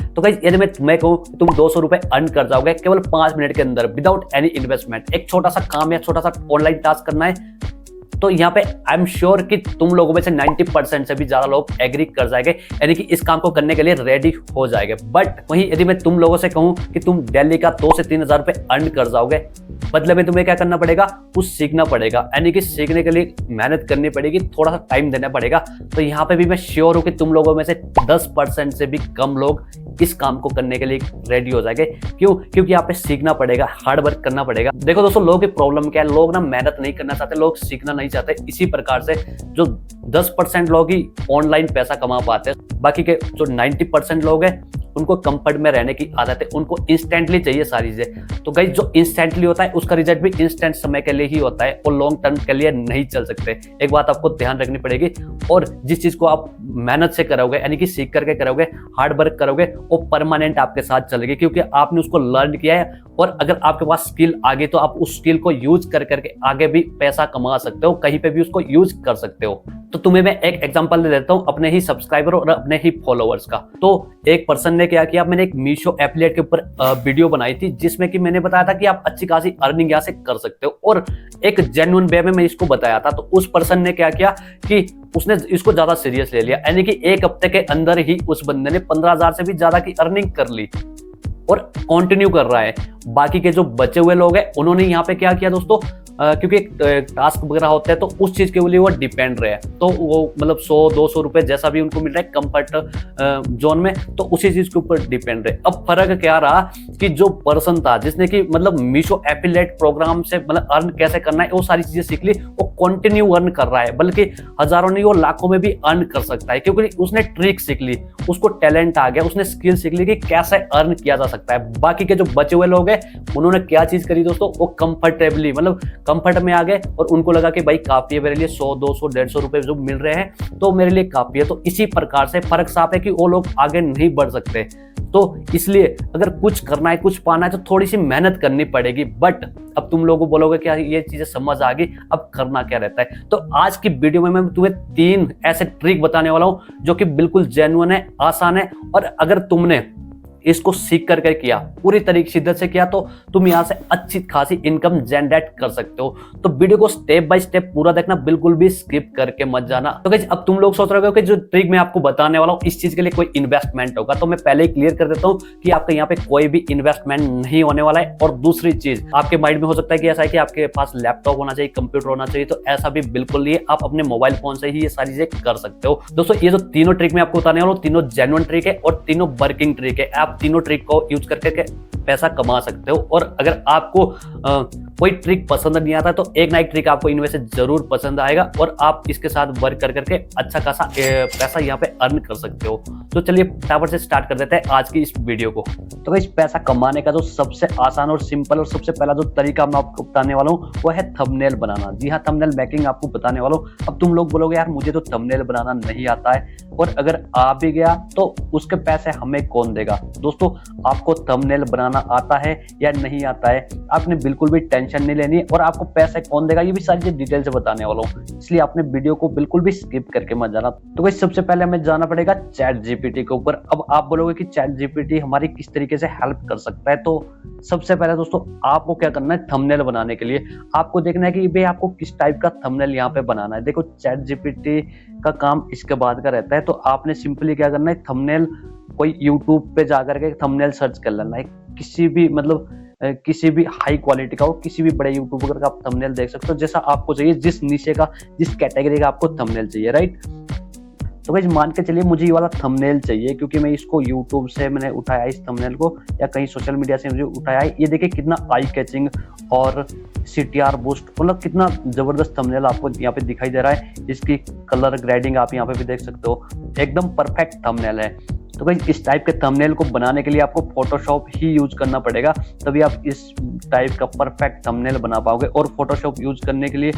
तो गाइस यदि मैं तुम्हें कहूं तुम 200 रुपए अर्न कर जाओगे केवल 5 मिनट के अंदर विदाउट एनी इन्वेस्टमेंट, एक छोटा सा काम या छोटा सा ऑनलाइन टास्क करना है, तो यहाँ पे आई एम श्योर कि तुम लोगों में से 90% से भी ज्यादा लोग एग्री कर जाएंगे, यानी कि इस काम को करने के लिए रेडी हो जाएंगे। बट वहीं यदि मैं तुम लोगों से कहूं कि तुम डेली का 2 से 3 हज़ार रुपए अर्न कर जाओगे, बदले में तुम्हें क्या करना पड़ेगा, कुछ सीखना पड़ेगा, यानी कि सीखने के लिए मेहनत करनी पड़ेगी, थोड़ा सा टाइम देना पड़ेगा। तो यहाँ पे भी मैं श्योर हूं कि तुम लोगों में से 10% से भी कम लोग इस काम को करने के लिए रेडी हो जाएंगे। क्यों? क्योंकि यहाँ पे सीखना पड़ेगा, हार्ड वर्क करना पड़ेगा। देखो दोस्तों, लोगों की प्रॉब्लम क्या है, लोग ना मेहनत नहीं करना चाहते, लोग सीखना नहीं चाहते। इसी प्रकार से जो 10% लोग ही ऑनलाइन पैसा कमा पाते हैं, बाकी के जो 90% लोग हैं उनको कंफर्ट में रहने की आदत है, उनको इंस्टेंटली चाहिए सारी चीजें। तो गाइस जो इंस्टेंटली होता है उसका रिजल्ट भी इंस्टेंट समय के लिए ही होता है और लॉन्ग टर्म के लिए नहीं चल सकते। एक बात आपको ध्यान रखनी पड़ेगी, और जिस चीज को आप मेहनत से करोगे, यानी कि सीख करके करोगे, हार्ड वर्क करोगे, वो परमानेंट आपके साथ चलेगी, क्योंकि आपने उसको लर्न किया है। और अगर आपके पास स्किल आ गई तो आप उस स्किल को यूज कर करके आगे भी पैसा कमा सकते हो, कहीं पे भी उसको यूज कर सकते हो। तो तुम्हें मैं एक एग्जांपल दे देता हूं अपने ही सब्सक्राइबर और अपने ही फॉलोअर्स का। तो एक पर्सन ने क्या किया, मैंने एक मीशो एफिलिएट के ऊपर वीडियो बनाई थी जिसमें कि मैंने बताया था कि आप अच्छी खासी अर्निंग यहाँ से कर सकते हो, और एक जेन्युइन वे में मैं इसको बताया था। तो उस पर्सन ने क्या किया कि उसने इसको ज्यादा सीरियस ले लिया, यानी कि एक हफ्ते के अंदर ही उस बंदे ने 15,000 से भी ज्यादा की अर्निंग कर ली और कंटिन्यू कर रहा है। बाकी के जो बचे हुए लोग हैं उन्होंने यहाँ पे क्या किया दोस्तों, क्योंकि टास्क वगैरह होते हैं तो उस चीज के लिए वो डिपेंड रहे, तो वो मतलब 100-200 रुपए जैसा भी उनको मिल रहा है कंफर्ट जोन में, तो उसी चीज के ऊपर डिपेंड रहे। अब फर्क क्या रहा कि जो पर्सन था जिसने कि मतलब मीशो एफिलिएट प्रोग्राम से मतलब अर्न कैसे करना है वो सारी चीजें सीख ली, वो कंटिन्यू अर्न कर रहा है, बल्कि हजारों नहीं वो लाखों में भी अर्न कर सकता है, क्योंकि उसने ट्रिक सीख ली, उसको टैलेंट आ गया, उसने स्किल सीख ली कि कैसे अर्न किया जा सकता है। बाकी के जो बचे हुए लोग हैं उन्होंने क्या चीज करी दोस्तों, वो कंफर्टेबली मतलब कंफर्ट में आ गए और उनको लगा कि भाई काफी है मेरे लिए, 100, 200, 150 रुपए जो मिल रहे हैं तो मेरे लिए काफी है। तो इसी प्रकार से फर्क साफ है कि वो लोग आगे नहीं बढ़ सकते। तो इसलिए अगर कुछ करना है, कुछ पाना है तो थोड़ी सी मेहनत करनी पड़ेगी। बट अब तुम लोगों को बोलोगे क्या ये चीजें समझ आ गई, अब करना क्या रहता है। तो आज की वीडियो में मैं तुम्हें 3 ऐसे ट्रिक बताने वाला हूं जो कि बिल्कुल जेन्युइन है, आसान है, और अगर तुमने इसको सीख करके किया, पूरी तरीके शिद्दत से किया, तो तुम यहाँ से अच्छी खासी इनकम जनरेट कर सकते हो। तो वीडियो को स्टेप बाय स्टेप पूरा देखना, बिल्कुल भी स्किप करके मत जाना। तो गाइस अब तुम लोग सोच रहे हो कि जो ट्रिक मैं आपको बताने वाला हूँ इस चीज के लिए कोई इन्वेस्टमेंट होगा, तो मैं पहले ही क्लियर कर देता हूँ कि आपका यहाँ पे कोई भी इन्वेस्टमेंट नहीं होने वाला है। और दूसरी चीज आपके माइंड में हो सकता है कि ऐसा है कि आपके पास लैपटॉप होना चाहिए, कंप्यूटर होना चाहिए, तो ऐसा भी बिल्कुल नहीं है, आप अपने मोबाइल फोन से ही ये सारी चीजें कर सकते हो। दोस्तों ये जो तीनों ट्रिक मैं आपको बताने वाला हूँ, तीनों जेन्युइन ट्रिक है और तीनों वर्किंग ट्रिक है। आप तीनों ट्रिक को यूज करके पैसा कमा सकते हो। और अगर आपको कोई ट्रिक पसंद नहीं आता तो एक ना एक ट्रिक आपको इनमें से जरूर पसंद आएगा और आप इसके साथ वर्क कर करके अच्छा खासा पैसा यहाँ पे अर्न कर सकते हो। तो चलिए फटाफट से स्टार्ट कर देते हैं आज की इस वीडियो को। तो इस पैसा कमाने का जो सबसे आसान और सिंपल और सबसे पहला जो तरीका मैं आपको बताने वाला हूँ वो है थंबनेल बनाना। जी हाँ, थंबनेल मेकिंग आपको बताने वाला हूँ। अब तुम लोग बोलोगे यार मुझे तो थंबनेल बनाना नहीं आता है, और अगर आ भी गया तो उसके पैसे हमें कौन देगा। दोस्तों आपको थंबनेल बनाना आता है या नहीं आता है, आपने बिल्कुल भी टेंशन नहीं लेनी है, और आपको पैसे कौन देगा ये भी सारी चीज डिटेल से बताने वाला हूँ, इसलिए आपने वीडियो को बिल्कुल भी स्किप करके मत जाना। तो गाइस सबसे पहले हमें जाना पड़ेगा चैट जीपीटी के ऊपर। अब आप बोलोगे कि चैट जीपीटी हमारी किस तरीके से हेल्प कर सकता है, तो सबसे पहले दोस्तों आपको क्या करना है, थंबनेल बनाने के लिए आपको देखना है कि भाई आपको किस टाइप का थंबनेल यहाँ पे बनाना है। देखो चैट जीपीटी का काम इसके बाद का रहता है, तो आपने सिंपली क्या करना है, थंबनेल कोई यूट्यूब पे जाकर के थंबनेल सर्च कर लेना है, किसी भी मतलब किसी भी हाई क्वालिटी का हो, किसी भी बड़े यूट्यूबर का आप थंबनेल देख सकते हो जैसा आपको चाहिए, जिस नीचे का जिस कैटेगरी का आपको थंबनेल चाहिए, राइट। तो गाइस मान के चलिए मुझे ये वाला थंबनेल चाहिए क्योंकि मैं इसको यूट्यूब से मैंने उठाया इस थंबनेल को, या कहीं सोशल मीडिया से मुझे उठाया है। ये देखिए कितना आई कैचिंग और CTR बूस्ट, मतलब कितना जबरदस्त थंबनेल आपको यहाँ पे दिखाई दे रहा है। इसकी कलर ग्रेडिंग आप यहाँ पे भी देख सकते हो, एकदम परफेक्ट थंबनेल है। तो भाई इस टाइप के थंबनेल को बनाने के लिए आपको फोटोशॉप ही यूज करना पड़ेगा, तभी आप इस टाइप का परफेक्ट थंबनेल बना पाओगे। और फोटोशॉप यूज करने के लिए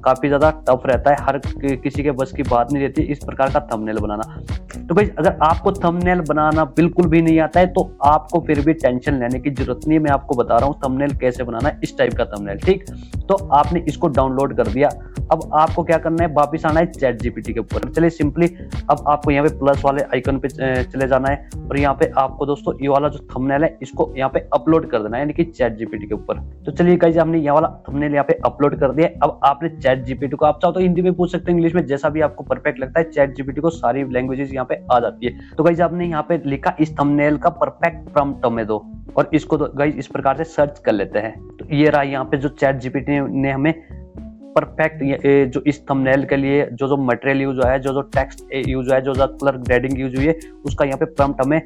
काफी ज्यादा टफ रहता है, हर किसी के बस की बात नहीं रहती इस प्रकार का थंबनेल बनाना। तो भाई अगर आपको थंबनेल बनाना बिल्कुल भी नहीं आता है तो आपको फिर भी टेंशन लेने की जरूरत नहीं है, मैं आपको बता रहा हूँ थंबनेल कैसे बनाना है, इस टाइप का थंबनेल। ठीक, तो आपने इसको डाउनलोड कर दिया, अब आपको क्या करना है, वापिस आना है चैट जीपीटी के ऊपर। चलिए सिंपली अब आपको यहाँ पे प्लस वाले आइकन पे चले जाना है और यहाँ पे आपको दोस्तों ये वाला जो थंबनेल है इसको यहाँ पे अपलोड कर देना है, यानी कि चैट जीपीटी के ऊपर। तो चलिए गाइस हमने ये वाला थंबनेल यहाँ पे अपलोड कर दिया। अब आपने चैट जीपीटी को, आप चाहो तो हिंदी में पूछ सकते हैं, इंग्लिश में, जैसा भी आपको परफेक्ट लगता है, चैट जीपीटी को सारी लैंग्वेजेस यहाँ पे आ जाती है। तो गाइस आपने यहाँ पे लिखा इस थंबनेल का परफेक्ट प्रॉम्प्ट हमें दो, और इसको तो गाइस इस प्रकार से सर्च कर लेते हैं। तो ये रहा यहाँ पे जो चैट जीपीटी ने हमें परफेक्ट जो इस थंबनेल के लिए जो जो मटेरियल यूज हुआ है, जो जो टेक्स्ट यूज हुआ है, जो जो कलर ग्रेडिंग यूज हुई है, उसका यहाँ पे प्रॉम्प्ट हमें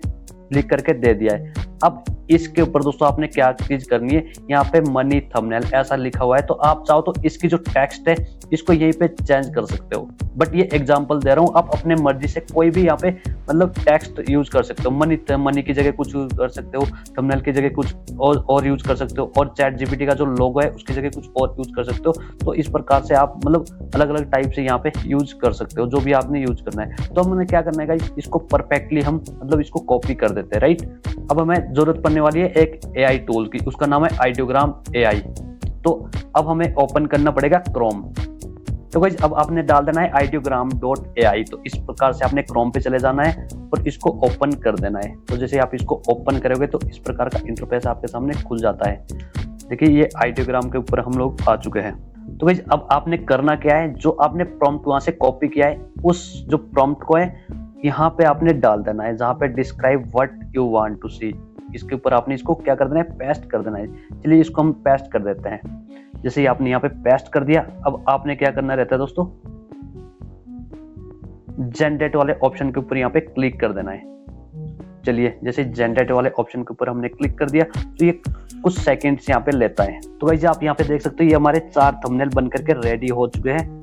लिख करके दे दिया है। अब इसके ऊपर दोस्तों आपने क्या चीज करनी है, यहाँ पे मनी थंबनेल ऐसा लिखा हुआ है, तो आप चाहो तो इसकी जो टेक्स्ट है इसको यहीं पे चेंज कर सकते हो, बट ये एग्जांपल दे रहा हूँ, आप अपने मर्जी से कोई भी यहाँ पे मतलब टेक्स्ट यूज कर सकते हो। मनी की जगह कुछ यूज कर सकते हो, थंबनेल की जगह कुछ और यूज कर सकते हो, और चैट जीपीटी का जो लोगो है उसकी जगह कुछ और यूज कर सकते हो। तो इस प्रकार से आप मतलब अलग अलग टाइप से यहाँ पे यूज कर सकते हो, जो भी आपने यूज करना है। तो हमने क्या करना है, इसको परफेक्टली हम मतलब इसको कॉपी कर देते हैं, राइट। अब हमें जरूरत पड़ने वाली है एक एआई टूल की, उसका नाम है आइडियोग्राम एआई। तो अब हमें ओपन करना पड़ेगा क्रोम। तो गाइस अब आपने डाल देना है ideogram.ai। तो इस प्रकार से आपने क्रोम पे चले जाना है और इसको ओपन कर देना है। तो जैसे आप इसको ओपन करोगे तो इस प्रकार का इंटरफेस आपके सामने खुल जाता है। देखिए ये आइडियोग्राम के ऊपर हम लोग आ चुके हैं। तो गाइस अब आपने करना क्या है, जो आपने प्रॉम्प्ट वहां से कॉपी किया है उस जो प्रॉम्प्ट को है यहाँ पे आपने डाल देना है, जहाँ पे describe what you want to see, इसके ऊपर आपने इसको क्या कर देना है, पेस्ट कर देना है। चलिए इसको हम पेस्ट कर देते हैं। जैसे ही आपने यहाँ पे पेस्ट कर दिया, अब आपने क्या करना रहता है दोस्तों, जनरेट वाले ऑप्शन के ऊपर यहाँ पे क्लिक कर देना है। चलिए जैसे जनरेट वाले ऑप्शन के ऊपर हमने क्लिक कर दिया तो ये कुछ सेकंड्स यहाँ पे लेता है। तो गाइस आप यहाँ पे देख सकते हो ये हमारे 4 थंबनेल बन करके रेडी हो चुके हैं।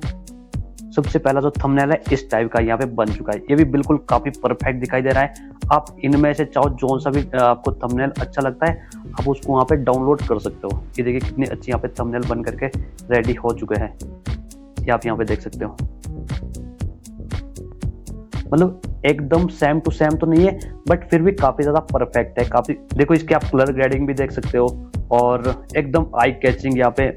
सबसे पहला जो थंबनेल है इस टाइप का यहाँ पे बन चुका है, ये भी बिल्कुल काफी परफेक्ट दिखाई दे रहा है। आप इनमें से चाहो जो सा भी आपको थंबनेल अच्छा लगता है आप उसको वहाँ पे डाउनलोड कर सकते हो। ये देखिए कितनी अच्छी यहाँ पे थंबनेल बन करके रेडी हो चुके हैं, ये आप यहाँ पे देख सकते हो। मतलब एकदम सेम टू सेम तो नहीं है बट फिर भी काफी ज्यादा परफेक्ट है। काफी देखो इसके आप कलर ग्रेडिंग भी देख सकते हो और एकदम आई कैचिंग यहाँ पे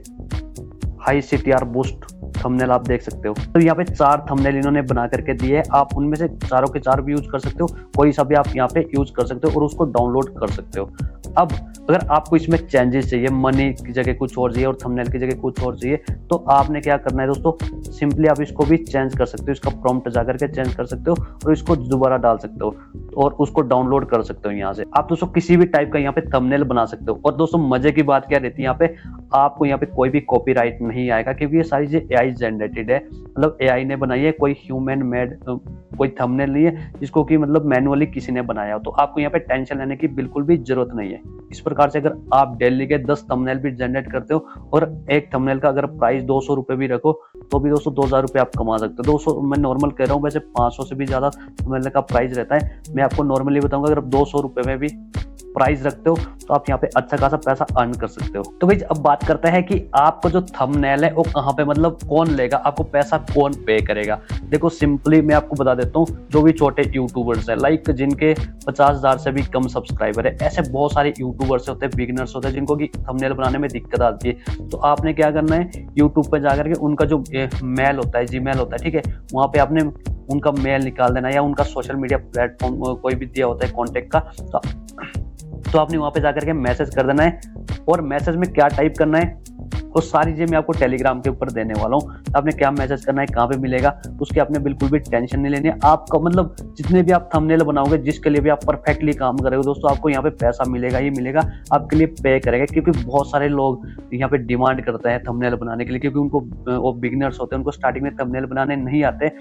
हाई CTR बूस्ट थंबनेल आप देख सकते हो। तो यहाँ पे 4 थंबनेल इन्होंने बना करके दिए हैं, आप उनमें से चारों के चार भी यूज कर सकते हो, कोई सा भी आप यहाँ पे यूज कर सकते हो और उसको डाउनलोड कर सकते हो। अब अगर आपको इसमें चेंजेस चाहिए, मनी की जगह कुछ और चाहिए और थंबनेल की जगह कुछ और चाहिए, तो आपने क्या करना है दोस्तों, सिंपली आप इसको भी चेंज कर सकते हो, इसका प्रॉम्प्ट जाकर के चेंज कर सकते हो और इसको दोबारा डाल सकते हो और उसको डाउनलोड कर सकते हो। यहाँ से आप दोस्तों किसी भी टाइप का यहाँ पे थंबनेल बना सकते हो। और दोस्तों मजे की बात क्या रहती है, यहाँ पे आपको यहाँ पे कोई भी कॉपीराइट नहीं आएगा क्योंकि ये सारी चीजें AI जनरेटेड है, मतलब AI ने बनाई है, कोई ह्यूमन मेड कोई थंबनेल नहीं है जिसको कि मतलब मैनुअली किसी ने बनाया हो। तो आपको यहाँ पे टेंशन लेने की बिल्कुल भी जरूरत नहीं है। इस प्रकार से अगर आप डेली के 10 थंबनेल भी जनरेट करते हो और एक थंबनेल का अगर प्राइस 200 रुपए भी रखो तो भी दोस्तों 2000 रुपए आप कमा सकते हो। 200 मैं नॉर्मल कह रहा हूँ, वैसे 500 से भी ज्यादा थंबनेल का प्राइस रहता है। मैं आपको नॉर्मली बताऊंगा अगर आप 200 रुपए में भी प्राइस रखते हो तो आप यहाँ पे अच्छा खासा पैसा अर्न कर सकते हो। तो भाई अब बात करते हैं कि आपको जो थंबनेल है वो कहाँ पे मतलब कौन लेगा, आपको पैसा कौन पे करेगा। देखो सिंपली मैं आपको बता देता हूँ, जो भी छोटे यूट्यूबर्स हैं लाइक जिनके 50,000 से भी कम सब्सक्राइबर है, ऐसे बहुत सारे यूट्यूबर्स होते हैं, बिगिनर्स होते हैं जिनको की थंबनेल बनाने में दिक्कत आती है। तो आपने क्या करना है, यूट्यूब पे जाकर के उनका जो मेल होता है, जीमेल होता है, ठीक है, वहां पे आपने उनका मेल निकाल देना या उनका सोशल मीडिया प्लेटफॉर्म कोई भी दिया होता है कॉन्टेक्ट का, तो आपने वहां पे जाकर के मैसेज कर देना है। और मैसेज में क्या टाइप करना है वो सारी चीजें मैं आपको टेलीग्राम के ऊपर देने वाला हूँ। आपने क्या मैसेज करना है, कहाँ पे मिलेगा, उसकी आपने बिल्कुल भी टेंशन नहीं लेनी है। आपका मतलब जितने भी आप थंबनेल बनाओगे, जिसके लिए भी आप परफेक्टली काम करोगे दोस्तों, आपको यहाँ पे पैसा मिलेगा ही मिलेगा, आपके लिए पे करेगा। क्योंकि बहुत सारे लोग यहाँ पे डिमांड करते हैं थंबनेल बनाने के लिए, क्योंकि उनको वो बिगिनर्स होते हैं, उनको स्टार्टिंग में थंबनेल बनाने नहीं आते।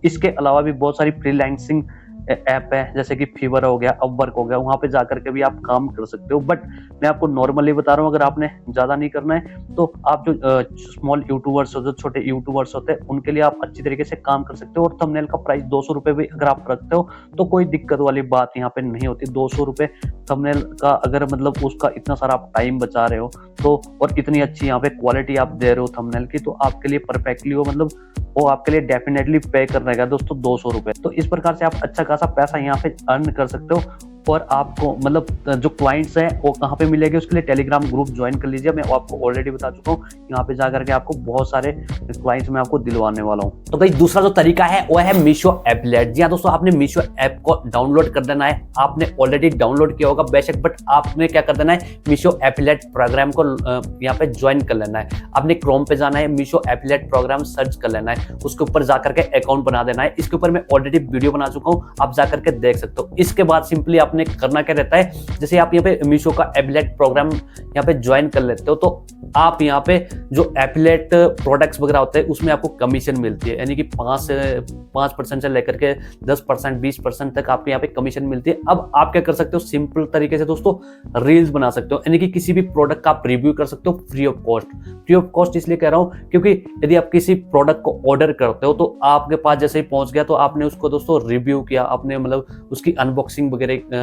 इसके अलावा भी बहुत सारी फ्रीलांसिंग ऐप है जैसे कि फीवर हो गया, अपवर्क हो गया, वहां पे जाकर के भी आप काम कर सकते हो। बट मैं आपको नॉर्मली बता रहा हूँ, अगर आपने ज्यादा नहीं करना है तो आप जो स्मॉल यूट्यूबर्स हो, जो छोटे यूट्यूबर्स होते हैं, उनके लिए आप अच्छी तरीके से काम कर सकते हो। और थंबनेल का प्राइस 200 रुपए भी अगर आप रखते हो तो कोई दिक्कत वाली बात यहाँ पे नहीं होती। 200 रुपए थंबनेल का, अगर मतलब उसका इतना सारा आप टाइम बचा रहे हो तो, और इतनी अच्छी यहाँ पे क्वालिटी आप दे रहे हो थंबनेल की, तो आपके लिए परफेक्टली वो मतलब वो आपके लिए डेफिनेटली पे करने का दोस्तों 200 रुपए। तो इस प्रकार से आप अच्छा खासा पैसा यहाँ पे अर्न कर सकते हो। और आपको मतलब जो क्लाइंट्स हैं वो कहाँ पे मिलेंगे, उसके लिए टेलीग्राम ग्रुप ज्वाइन कर लीजिए। मैं आपको ऑलरेडी बता चुका हूँ, यहाँ पे जाकर के आपको बहुत सारे क्लाइंट्स मैं आपको दिलवाने वाला हूँ। तो भाई दूसरा जो तरीका है वो है मीशो एफिलिएट। जी हाँ दोस्तों, आपने मीशो ऐप को डाउनलोड कर देना है। आपने ऑलरेडी डाउनलोड किया होगा बेशक, बट आपने क्या कर देना है, मीशो एफिलिएट प्रोग्राम को यहाँ पे ज्वाइन कर लेना है। आपने क्रोम पे जाना है, मीशो एफिलिएट प्रोग्राम सर्च कर लेना है, उसके ऊपर जाकर के अकाउंट बना देना है। इसके ऊपर मैं ऑलरेडी वीडियो बना चुका हूँ, आप जाकर के देख सकते हो। इसके बाद सिंपली आपने करना क्या रहता है, जैसे आप यहाँ पे मीशो का एफिलिएट प्रोग्राम यहाँ पे ज्वाइन कर लेते हो तो आप यहाँ पे जो एफिलिएट प्रोडक्ट्स वगैरह होते हैं उसमें आपको कमीशन मिलती है, यानी कि 5% से लेकर के 10%, 20% तक आपको यहाँ पे कमीशन मिलती है। अब आप क्या कर सकते हो, सिंपल तरीके से दोस्तों रील्स बना सकते हो, यानी कि किसी भी प्रोडक्ट का आप रिव्यू कर सकते हो free of cost. Free of cost इसलिए कह रहा हूँ क्योंकि यदि आप किसी प्रोडक्ट को ऑर्डर करते हो तो आपके पास जैसे ही पहुंच गया तो आपने उसको दोस्तों रिव्यू किया, आपने मतलब उसकी अनबॉक्सिंग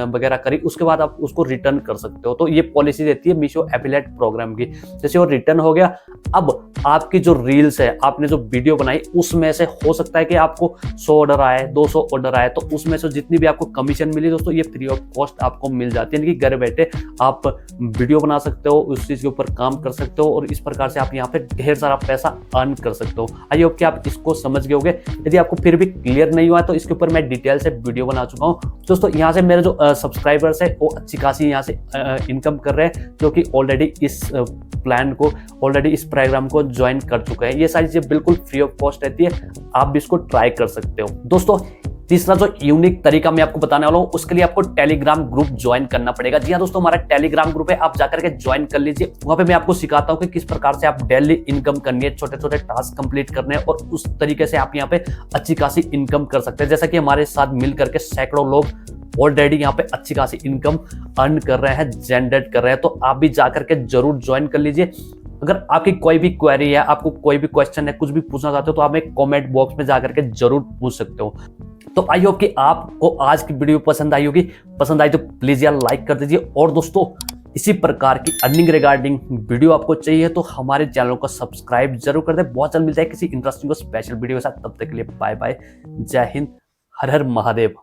वगैरह करी, उसके बाद आप उसको रिटर्न कर सकते हो। तो ये पॉलिसी रहती है मीशो एफिलिएट प्रोग्राम की। जैसे वो रिटर्न हो गया, अब आपकी जो रील्स है, आपने जो वीडियो बनाई, उसमें से हो सकता है कि आपको 100 ऑर्डर आए, 200 ऑर्डर आए, तो उसमें से जितनी भी आपको कमीशन मिली दोस्तों, ये फ्री ऑफ कॉस्ट आपको मिल जाती है। यानी कि घर बैठे आप वीडियो बना सकते हो, उस चीज के ऊपर काम कर सकते हो और इस प्रकार से आप यहाँ पे ढेर सारा पैसा अर्न कर सकते हो। आई होप कि आप इसको समझ गए होंगे। यदि आपको फिर भी क्लियर नहीं हुआ तो इसके ऊपर मैं डिटेल से वीडियो बना चुका हूँ दोस्तों। यहाँ से मेरे जो सब्सक्राइबर्स है वो अच्छी खासी यहाँ से इनकम कर रहे हैं, जो कि ऑलरेडी इस प्लान को, ऑलरेडी इस प्रोग्राम को ज्वाइन कर चुके हैं। ये सारी चीजें बिल्कुल फ्री ऑफ कॉस्ट रहती है, आप भी इसको ट्राई कर सकते हो दोस्तों। तीसरा जो यूनिक तरीका मैं आपको बताने वाला हूं, उसके लिए आपको टेलीग्राम ग्रुप ज्वाइन करना पड़ेगा। जी हाँ दोस्तों, हमारा टेलीग्राम ग्रुप है, आप जाकर के ज्वाइन कर लीजिए। वहां पे मैं आपको सिखाता हूं कि किस प्रकार से आप डेली इनकम करनी है, छोटे छोटे टास्क कंप्लीट करने हैं और उस तरीके से आप यहाँ पे अच्छी खासी इनकम कर सकते हैं। जैसा कि हमारे साथ मिल करके सैकड़ों लोग ऑलरेडी यहाँ पे अच्छी खासी इनकम अर्न कर रहे हैं, जनरेट कर रहे हैं। तो आप भी जाकर के जरूर ज्वाइन कर लीजिए। अगर आपकी कोई भी क्वेरी है, आपको कोई भी क्वेश्चन है, कुछ भी पूछना चाहते हो तो आप एक कमेंट बॉक्स में जाकर के जरूर पूछ सकते हो। तो आई होप कि आपको आज की वीडियो पसंद आई होगी। पसंद आई तो प्लीज यार लाइक कर दीजिए। और दोस्तों, इसी प्रकार की अर्निंग रिगार्डिंग वीडियो आपको चाहिए तो हमारे चैनल को सब्सक्राइब जरूर कर दे। बहुत जल्द मिलता है किसी इंटरेस्टिंग और स्पेशल वीडियो के साथ। तब तक के लिए बाय बाय, जय हिंद, हर हर महादेव।